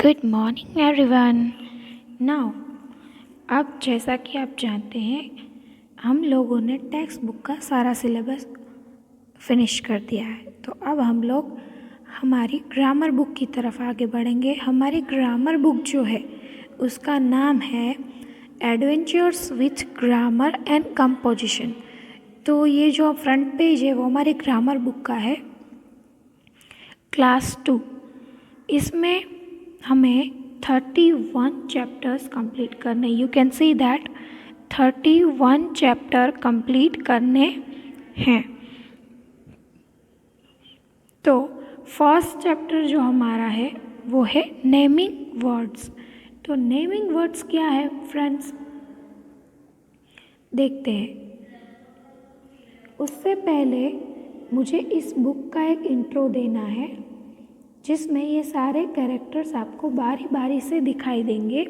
Good morning everyone. Now अब जैसा कि आप जानते हैं हम लोगों ने टेक्स्ट बुक का सारा सिलेबस फिनिश कर दिया है। तो अब हम लोग हमारी ग्रामर बुक की तरफ आगे बढ़ेंगे। हमारी ग्रामर बुक जो है उसका नाम है adventures with grammar and composition. तो ये जो फ्रंट पेज है वो हमारी ग्रामर बुक का है, क्लास 2। इसमें हमें 31 चैप्टर्स कंप्लीट करने, you can see that 31 chapter complete करने हैं। तो फर्स्ट चैप्टर जो हमारा है वो है नेमिंग वर्ड्स। तो नेमिंग वर्ड्स क्या है फ्रेंड्स, देखते हैं। उससे पहले मुझे इस बुक का एक इंट्रो देना है जिसमें ये सारे कैरेक्टर्स आपको बारी बारी से दिखाई देंगे।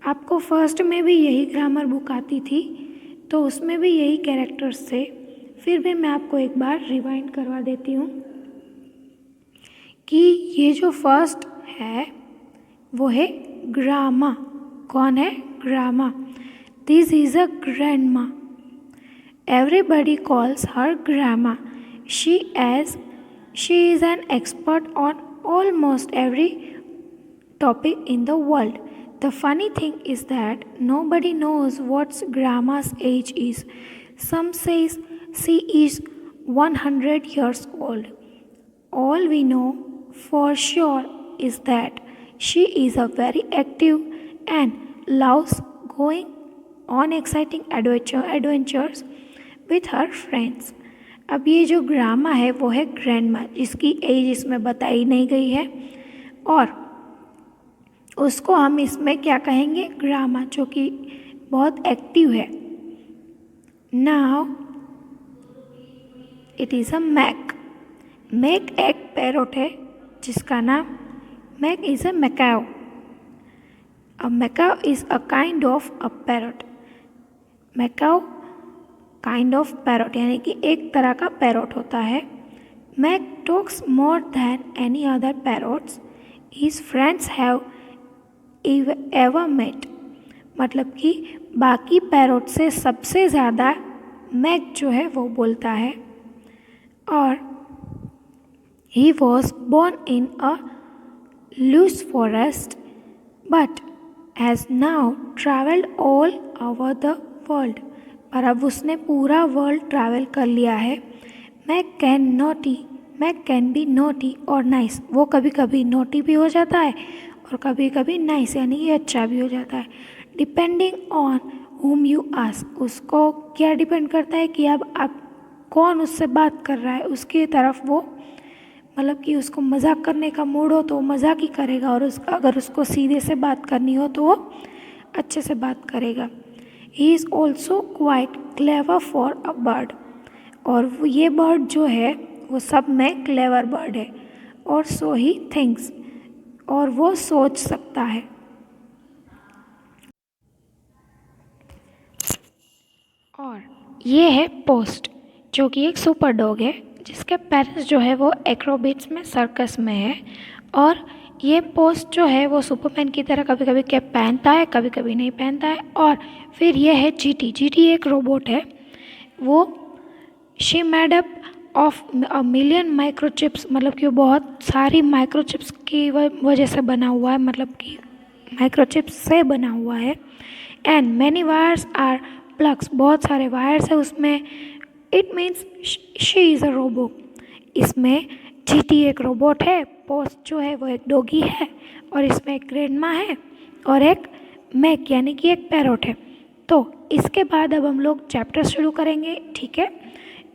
आपको फर्स्ट में भी यही ग्रामर बुक आती थी तो उसमें भी यही कैरेक्टर्स थे, फिर भी मैं आपको एक बार रिवाइंड करवा देती हूँ कि ये जो फर्स्ट है वो है ग्रामा। कौन है? Gramma. This is a grandma. Everybody calls her gramma. She is an expert on almost every topic in the world. The funny thing is that nobody knows what grandma's age is. Some says she is 100 years old. All we know for sure is that she is a very active and loves going on exciting adventures with her friends. अब ये जो ग्रामा है वो है grandma, जिसकी as इसमें बताई नहीं गई है और उसको हम इसमें क्या कहेंगे? ग्रामा, जो कि बहुत एक्टिव है। Now it is a Mac. Mac एक पैरोट है जिसका नाम Mac is a macaw. A macaw is a kind of a parrot. Macaw kind of parrot यानी कि एक तरह का पैरोट होता है। Mac talks more than any other parrots his friends have ever met. मतलब कि बाकी पैरोट से सबसे ज़्यादा मैक जो है वो बोलता है। और he was born in a loose forest but has now travelled all over the world. और अब उसने पूरा वर्ल्ड ट्रैवल कर लिया है। मैक कैन बी नोटी और नाइस। वो कभी कभी नोटी भी हो जाता है और कभी कभी नाइस यानी कि अच्छा भी हो जाता है, depending on whom you ask. उसको क्या डिपेंड करता है कि अब आप कौन उससे बात कर रहा है, उसकी तरफ वो मतलब कि उसको मजाक करने का मूड हो तो वो मजाक ही करेगा और अगर उसको सीधे से बात करनी हो तो वो अच्छे से बात करेगा। He is also quite clever for a bird. और ये बर्ड जो है वो सब में क्लेवर बर्ड है। और सो ही थिंक्स, और वो सोच सकता है। और ये है पोस्ट, जो कि एक सुपर डॉग है जिसके पेरेंट्स जो है वो एक्रोबैट्स में सर्कस में है। और ये पोस्ट जो है वो सुपरमैन की तरह कभी कभी कैप पहनता है, कभी कभी नहीं पहनता है। और फिर ये है जीटी। जीटी एक रोबोट है। वो she made up of a million microchips, मतलब कि वो बहुत सारी माइक्रोचिप्स की वजह से बना हुआ है, मतलब कि माइक्रोचिप्स से बना हुआ है। And many wires are plugs, बहुत सारे वायर्स है उसमें। It means she is a robo. इसमें जीटी एक रोबोट है, पोस्ट जो है वो एक डॉगी है और इसमें एक ग्रैंडमा है और एक मैक यानी कि एक पैरोट है। तो इसके बाद अब हम लोग चैप्टर शुरू करेंगे, ठीक है।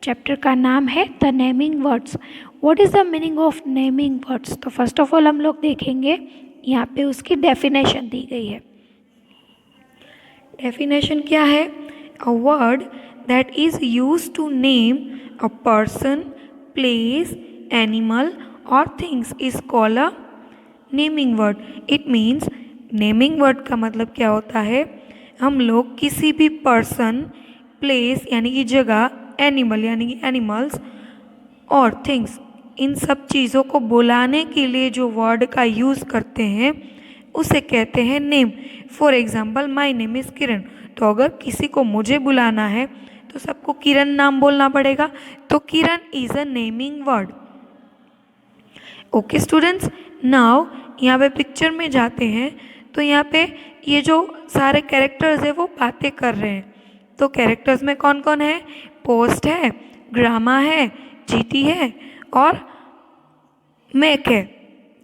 चैप्टर का नाम है the naming words. What is the meaning of naming words? तो फर्स्ट ऑफ ऑल हम लोग देखेंगे यहाँ पे उसकी डेफिनेशन दी गई है। डेफिनेशन क्या है? A word that is used to name a person, place, animal और things is called a naming word. It means naming word का मतलब क्या होता है? हम लोग किसी भी पर्सन, प्लेस यानी कि जगह, एनिमल यानी कि एनिमल्स और थिंग्स, इन सब चीज़ों को बुलाने के लिए जो वर्ड का यूज़ करते हैं उसे कहते हैं name. For example my name is Kiran. तो अगर किसी को मुझे बुलाना है तो सबको किरण नाम बोलना पड़ेगा, तो Kiran is a naming word. Okay students, now यहाँ पे पिक्चर में जाते हैं तो यहाँ पे ये जो सारे कैरेक्टर्स है वो बातें कर रहे हैं। तो कैरेक्टर्स में कौन कौन है? पोस्ट है, ग्रामा है, जीटी है और मैक है।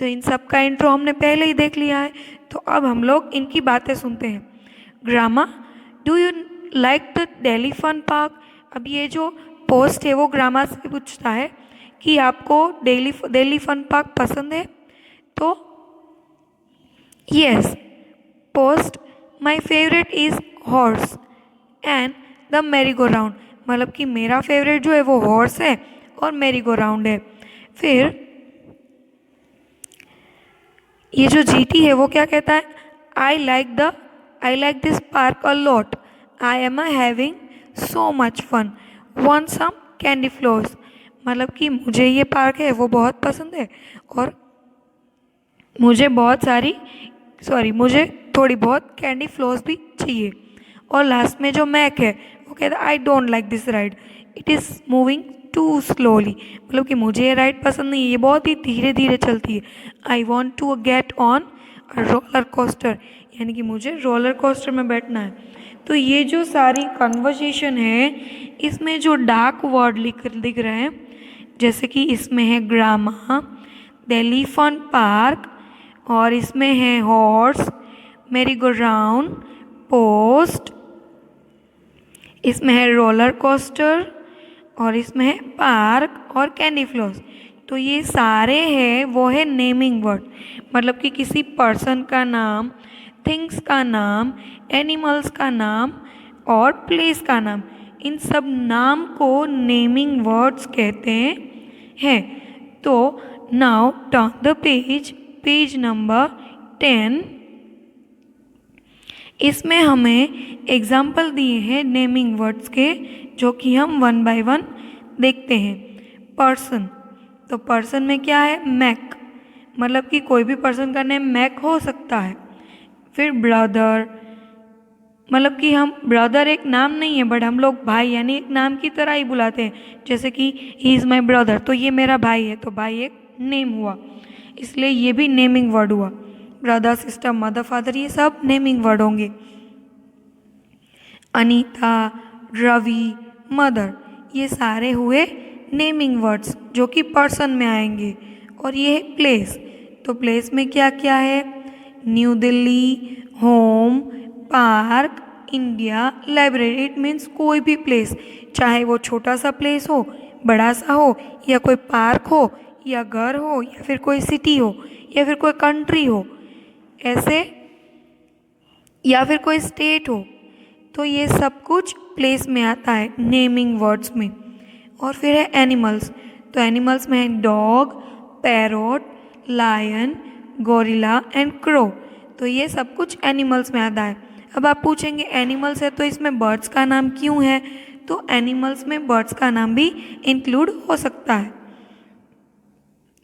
तो इन सब का इंट्रो हमने पहले ही देख लिया है, तो अब हम लोग इनकी बातें सुनते हैं। Gramma, do you like the Delhi fun park? अब ये जो पोस्ट है वो ग्रामा से पूछता है कि आपको दिल्ली फन पार्क पसंद है? तो yes, post, my favourite is horse and the मेरी गो राउंड। मतलब कि मेरा फेवरेट जो है वो हॉर्स है और मेरी गो राउंड है। फिर ये जो जीटी है वो क्या कहता है? I like this park a lot, I am having so much fun, want some candy floss. मतलब कि मुझे ये पार्क है वो बहुत पसंद है और मुझे थोड़ी बहुत कैंडी फ्लोर्स भी चाहिए। और लास्ट में जो मैक है वो कहता है I don't like this ride, it is moving too slowly. मतलब कि मुझे ये राइड पसंद नहीं है, ये बहुत ही धीरे धीरे चलती है। I want to get on roller coaster, यानी कि मुझे रोलर कोस्टर में बैठना है। तो ये जो सारी कन्वर्सेशन है इसमें जो डार्क वर्ड दिख रहे हैं, जैसे कि इसमें है ग्रामा, दिल्ली फन पार्क, और इसमें है हॉर्स, मेरी गो राउंड, पोस्ट, इसमें है रोलर कोस्टर और इसमें है पार्क और कैंडी फ्लोर्स। तो ये सारे हैं वो है नेमिंग वर्ड, मतलब कि किसी पर्सन का नाम, थिंग्स का नाम, एनिमल्स का नाम और प्लेस का नाम। इन सब नाम को नेमिंग वर्ड्स कहते हैं। तो now turn the page number 10। इसमें हमें एग्जाम्पल दिए हैं नेमिंग वर्ड्स के, जो कि हम वन बाय वन देखते हैं। पर्सन, तो पर्सन में क्या है? मैक, मतलब कि कोई भी पर्सन का नेम मैक हो सकता है। फिर ब्रदर, मतलब कि हम ब्रदर एक नाम नहीं है बट हम लोग भाई यानी एक नाम की तरह ही बुलाते हैं, जैसे कि ही इज़ माई ब्रदर, तो ये मेरा भाई है, तो भाई एक नेम हुआ, इसलिए ये भी नेमिंग वर्ड हुआ। ब्रदर, सिस्टर, मदर, फादर, ये सब नेमिंग वर्ड होंगे। अनीता, रवि, मदर, ये सारे हुए नेमिंग वर्ड्स जो कि पर्सन में आएंगे। और ये है प्लेस, तो प्लेस में क्या क्या है? New Delhi, home, park, India, library. It means कोई भी प्लेस, चाहे वो छोटा सा प्लेस हो, बड़ा सा हो, या कोई पार्क हो, या घर हो, या फिर कोई सिटी हो, या फिर कोई कंट्री हो, ऐसे, या फिर कोई स्टेट हो। तो ये सब कुछ प्लेस में आता है नेमिंग वर्ड्स में। और फिर है एनिमल्स, तो एनिमल्स में है dog, parrot, lion, gorilla and crow. तो ये सब कुछ एनिमल्स में आता है। अब आप पूछेंगे एनिमल्स है तो इसमें बर्ड्स का नाम क्यों है? तो एनिमल्स में बर्ड्स का नाम भी इंक्लूड हो सकता है।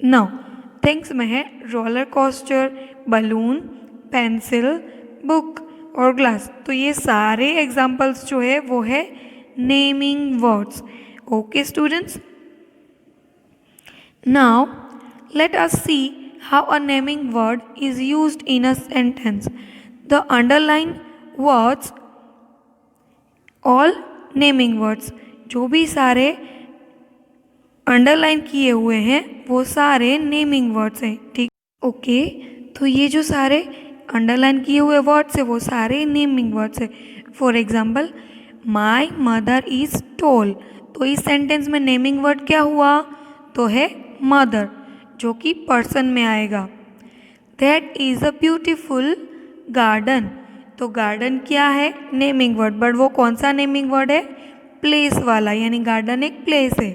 नाउ थिंग्स में है roller coaster, balloon, pencil, book और ग्लास। तो ये सारे एग्जाम्पल्स जो है वो है naming words. Okay students, now let us see how a naming word is used in a sentence. The underlined words, all naming words, जो भी सारे अंडरलाइन किए हुए हैं वो सारे नेमिंग वर्ड्स हैं। ठीक, ओके, तो ये जो सारे अंडरलाइन किए हुए वर्ड्स है वो सारे नेमिंग वर्ड्स है। For example, my mother is tall, तो इस सेंटेंस में नेमिंग वर्ड क्या हुआ? तो है मदर, जो कि पर्सन में आएगा। That is a beautiful garden, तो गार्डन क्या है? नेमिंग वर्ड, बट वो कौन सा नेमिंग वर्ड है? प्लेस वाला, यानी गार्डन एक प्लेस है।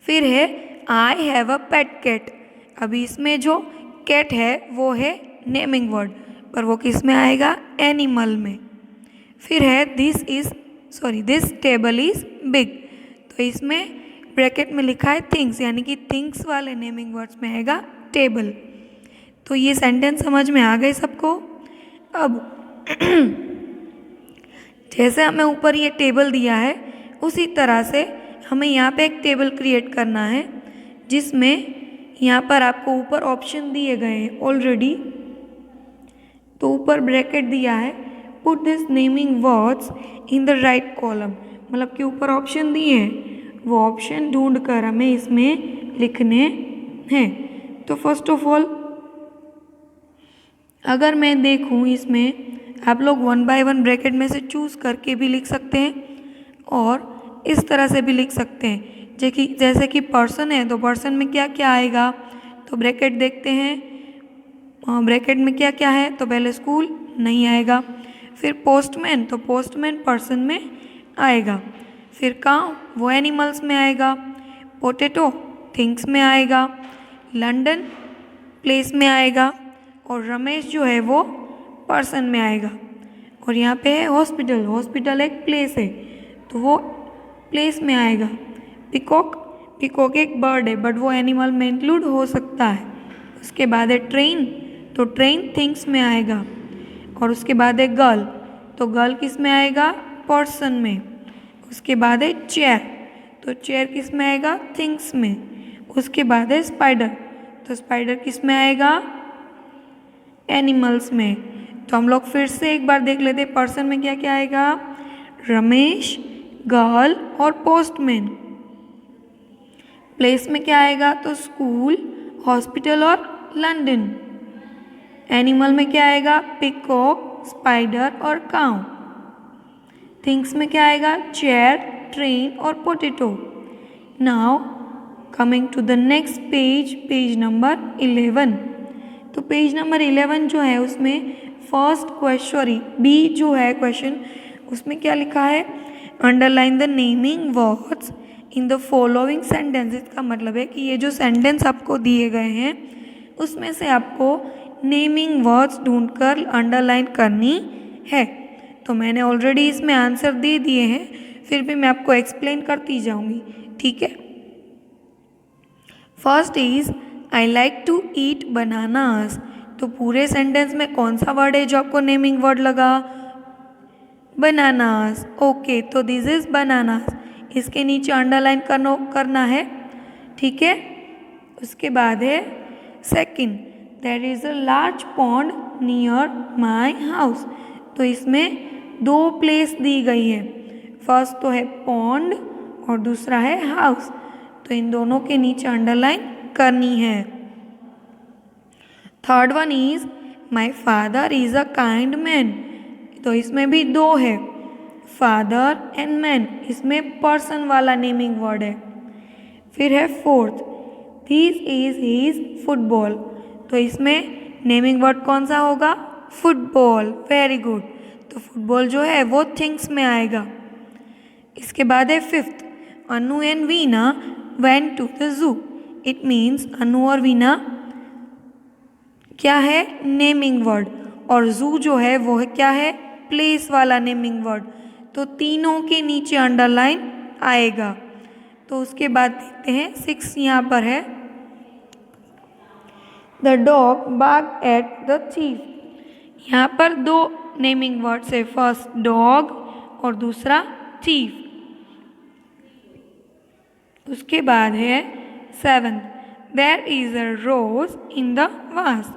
फिर है I have a pet cat, अभी इसमें जो कैट है वो है नेमिंग वर्ड, पर वो किस में आएगा? एनिमल में। फिर है दिस टेबल इज़ बिग, तो इसमें ब्रैकेट में लिखा है थिंग्स, यानी कि थिंग्स वाले नेमिंग वर्ड्स में आएगा टेबल। तो ये सेंटेंस समझ में आ गए सबको। अब जैसे हमें ऊपर ये टेबल दिया है उसी तरह से हमें यहाँ पे एक टेबल क्रिएट करना है, जिसमें यहाँ पर आपको ऊपर ऑप्शन दिए गए हैं ऑलरेडी। तो ऊपर ब्रैकेट दिया है, put this naming words in the right column, मतलब कि ऊपर ऑप्शन दिए हैं, वो ऑप्शन ढूंढ कर हमें इसमें लिखने हैं। तो फर्स्ट ऑफ ऑल अगर मैं देखूँ इसमें आप लोग 1 बाय 1 ब्रैकेट में से चूज़ करके भी लिख सकते हैं और इस तरह से भी लिख सकते हैं। जैसे कि पर्सन है तो पर्सन में क्या क्या आएगा, तो ब्रैकेट देखते हैं। ब्रैकेट में क्या क्या है, तो पहले स्कूल नहीं आएगा, फिर पोस्टमैन, तो पोस्टमैन पर्सन में आएगा, फिर काउ वो एनिमल्स में आएगा, पोटैटो थिंग्स में आएगा, लंदन प्लेस में आएगा और रमेश जो है वो पर्सन में आएगा। और यहाँ पे है हॉस्पिटल, हॉस्पिटल एक प्लेस है तो वो प्लेस में आएगा। पिकॉक, पिकॉक एक बर्ड है बट वो एनिमल में इंक्लूड हो सकता है। उसके बाद है ट्रेन, तो ट्रेन थिंग्स में आएगा। और उसके बाद है गर्ल, तो गर्ल किस में आएगा, पर्सन में। उसके बाद है चेयर, तो चेयर किस में आएगा, थिंग्स में। उसके बाद है स्पाइडर, तो स्पाइडर किस में आएगा, एनिमल्स में। तो हम लोग फिर से एक बार देख लेते हैं पर्सन में क्या क्या आएगा, रमेश, गर्ल और पोस्टमैन। प्लेस में क्या आएगा, तो स्कूल, हॉस्पिटल और लंदन। एनिमल में क्या आएगा, पिकॉक, स्पाइडर और काउ। थिंग्स में क्या आएगा, चेयर, ट्रेन और potato. Now coming to the next page, page number 11। तो पेज नंबर 11 जो है उसमें फर्स्ट क्वेश्चन बी जो है क्वेश्चन, उसमें क्या लिखा है, underline the naming words in the following sentences. का मतलब है कि ये जो सेंटेंस आपको दिए गए हैं उसमें से आपको नेमिंग वर्ड्स ढूंढकर अंडरलाइन करनी है। तो मैंने ऑलरेडी इसमें आंसर दे दिए हैं, फिर भी मैं आपको एक्सप्लेन करती जाऊंगी, ठीक है। First is I like to eat bananas. तो पूरे सेंटेंस में कौन सा वर्ड है जो आपको नेमिंग वर्ड लगा, बनानास। ओके, तो दिस इज बनानास, इसके नीचे अंडरलाइन करना है, ठीक है। उसके बाद है second, there is a large pond near my house. तो इसमें दो प्लेस दी गई है, फर्स्ट तो है पॉन्ड और दूसरा है हाउस, तो इन दोनों के नीचे अंडरलाइन करनी है। Third one is my father is a kind man. तो इसमें भी दो है, फादर एंड मैन, इसमें पर्सन वाला नेमिंग वर्ड है। फिर है fourth, this is his football. तो इसमें नेमिंग वर्ड कौन सा होगा, फुटबॉल, वेरी गुड। तो फुटबॉल जो है वो थिंग्स में आएगा। इसके बाद है fifth, Anu and Veena went to the zoo. It means Anu और वीना क्या है, नेमिंग वर्ड, और जू जो है वो है क्या है, प्लेस वाला नेमिंग वर्ड। तो तीनों के नीचे अंडरलाइन आएगा। तो उसके बाद देखते हैं 6 यहाँ पर है, the dog bark at the thief. यहाँ पर दो नेमिंग वर्ड्स है, फर्स्ट डॉग और दूसरा थीफ। उसके बाद है 7, there is a rose in the vase.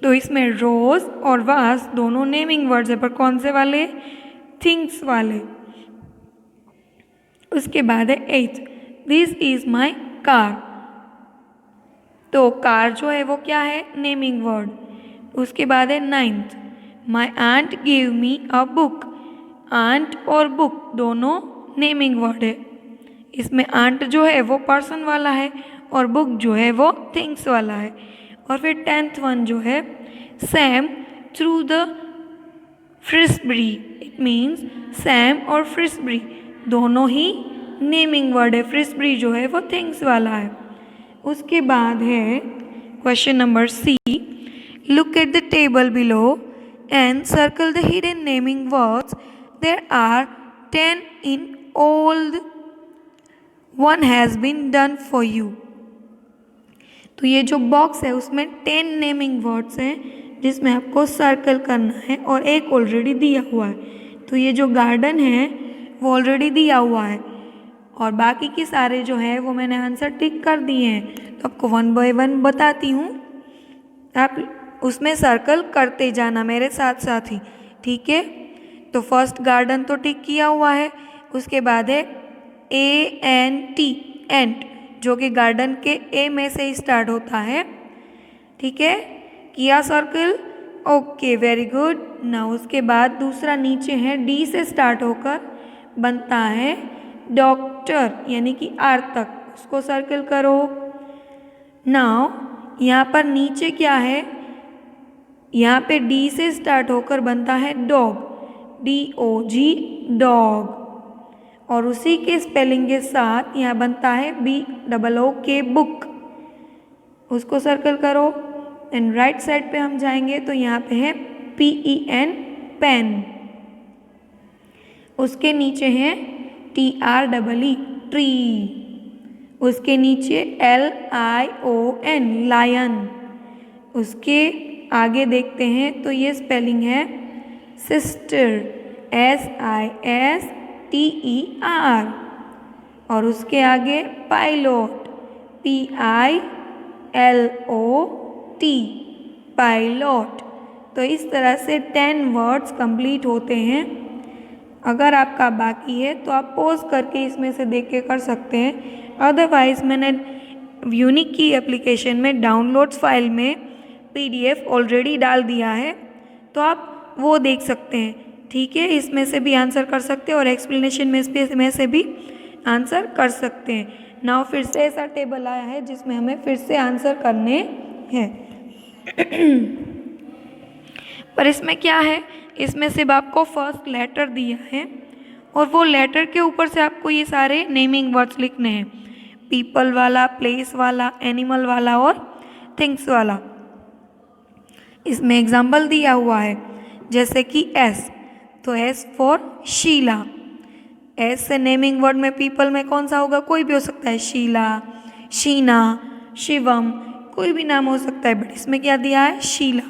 तो इसमें रोज और वास दोनों नेमिंग वर्ड्स है, पर कौन से वाले, थिंग्स वाले। उसके बाद है 8, दिस इज माई कार। तो कार जो है वो क्या है, नेमिंग वर्ड। उसके बाद है 9th, my aunt give me a book. Aunt और बुक दोनों नेमिंग वर्ड है। इसमें आंट जो है वो पर्सन वाला है और बुक जो है वो थिंग्स वाला है। और फिर 10th वन जो है, Sam threw the frisbee. It means Sam और फ्रिस्बरी दोनों ही नेमिंग वर्ड है, फ्रिस्बरी जो है वो थिंग्स वाला है। उसके बाद है question number c, look at the table below and circle the hidden naming words. There are 10 in all 1 has been done for you. तो ये जो बॉक्स है उसमें 10 नेमिंग वर्ड्स हैं जिसमें आपको सर्कल करना है और एक ऑलरेडी दिया हुआ है। तो ये जो गार्डन है वो ऑलरेडी दिया हुआ है और बाकी के सारे जो है वो मैंने आंसर टिक कर दिए हैं। तो आपको 1 बाय 1 बताती हूँ, आप उसमें सर्कल करते जाना मेरे साथ साथ ही, ठीक है। तो फर्स्ट गार्डन तो टिक किया हुआ है, उसके बाद है ANT एंट, जो कि गार्डन के ए में से ही स्टार्ट होता है, ठीक है। किया सर्कल, ओके वेरी गुड। ना उसके बाद दूसरा नीचे है D से स्टार्ट होकर बनता है डॉक्टर यानी कि R तक, उसको सर्कल करो। नाउ यहाँ पर नीचे क्या है, यहाँ पे D से स्टार्ट होकर बनता है डॉग, DOG डॉग, और उसी के स्पेलिंग के साथ यहाँ बनता है BOOK बुक, उसको सर्कल करो। एंड राइट साइड पे हम जाएंगे तो यहाँ पे है PEN पेन, उसके नीचे है TREE ट्री, उसके नीचे LION लायन, उसके आगे देखते हैं तो ये स्पेलिंग है सिस्टर SISTER, और उसके आगे पायलट PILOT पायलट। तो इस तरह से 10 वर्ड्स कंप्लीट होते हैं। अगर आपका बाकी है तो आप पॉज करके इसमें से देख के कर सकते हैं, अदरवाइज मैंने यूनिक की एप्लीकेशन में डाउनलोड्स फाइल में PDF ऑलरेडी डाल दिया है, तो आप वो देख सकते हैं, ठीक है। इसमें से भी आंसर कर सकते हैं और एक्सप्लेनेशन में से भी आंसर कर सकते हैं। नाउ फिर से ऐसा टेबल आया है जिसमें हमें फिर से आंसर करने हैं पर इसमें क्या है, इसमें सिर्फ आपको फर्स्ट लेटर दिया है और वो लेटर के ऊपर से आपको ये सारे नेमिंग वर्ड्स लिखने हैं, पीपल वाला, प्लेस वाला, एनिमल वाला और थिंग्स वाला। इसमें एग्जाम्पल दिया हुआ है जैसे कि S, तो S फॉर शीला, S से नेमिंग वर्ड में पीपल में कौन सा होगा, कोई भी हो सकता है, शीला, शीना, शिवम, कोई भी नाम हो सकता है, बट इसमें क्या दिया है, शीला।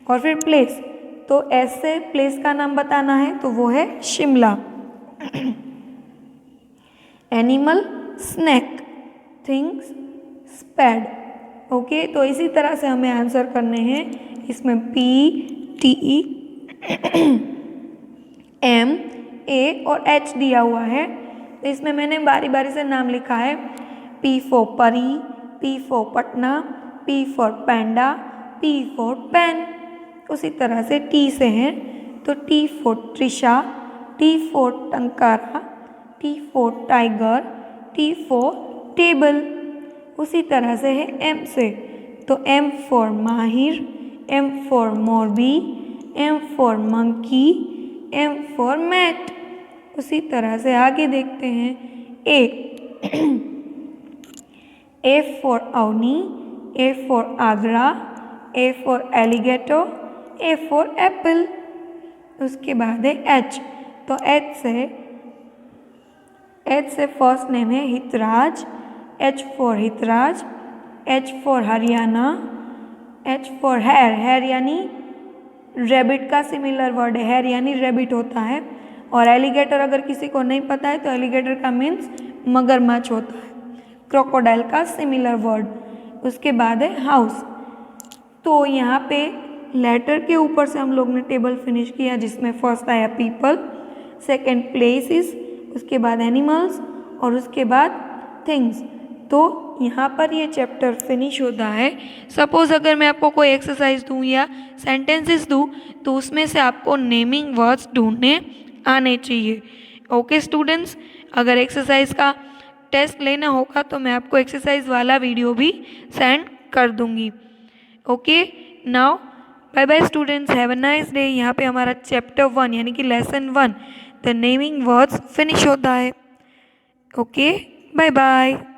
और फिर प्लेस, तो S से प्लेस का नाम बताना है तो वो है Shimla. Animal snake, things spade, okay. तो इसी तरह से हमें आंसर करने हैं। इसमें PTE MA और H दिया हुआ है, तो इसमें मैंने बारी बारी से नाम लिखा है। P for Pari, P for Patna, P for panda, P for pen. उसी तरह से T से हैं तो T for Trisha, T for Tankara, T for tiger, T for table. उसी तरह से है M से, तो M for Mahir, M for Morbi, M for monkey, M for mat. उसी तरह से आगे देखते हैं A for Avni, A for Agra, A for alligator, A for Apple. उसके बाद है H, तो H से फर्स्ट नेम है Hitraj, H for Hitraj, H for Haryana, H for hare, hare यानी रैबिट का सिमिलर वर्ड है, हैर यानी रैबिट होता है। और एलिगेटर अगर किसी को नहीं पता है तो एलिगेटर का मीन्स मगरमच्छ होता है, क्रोकोडाइल का सिमिलर वर्ड। उसके बाद है हाउस, तो यहाँ पे लेटर के ऊपर से हम लोग ने टेबल फिनिश किया जिसमें फर्स्ट आया पीपल, सेकंड प्लेसेस, उसके बाद एनिमल्स और उसके बाद थिंग्स। तो यहाँ पर ये चैप्टर फिनिश होता है। सपोज़ अगर मैं आपको कोई एक्सरसाइज दूँ या सेंटेंसेस दूँ तो उसमें से आपको नेमिंग वर्ड्स ढूंढने आने चाहिए। ओके स्टूडेंट्स, अगर एक्सरसाइज का टेस्ट लेना होगा तो मैं आपको एक्सरसाइज वाला वीडियो भी सेंड कर दूँगी। Okay, now bye bye students, have a nice day. यहाँ पे हमारा चैप्टर 1 यानी कि lesson 1 the naming words finish होता है। Okay, bye bye.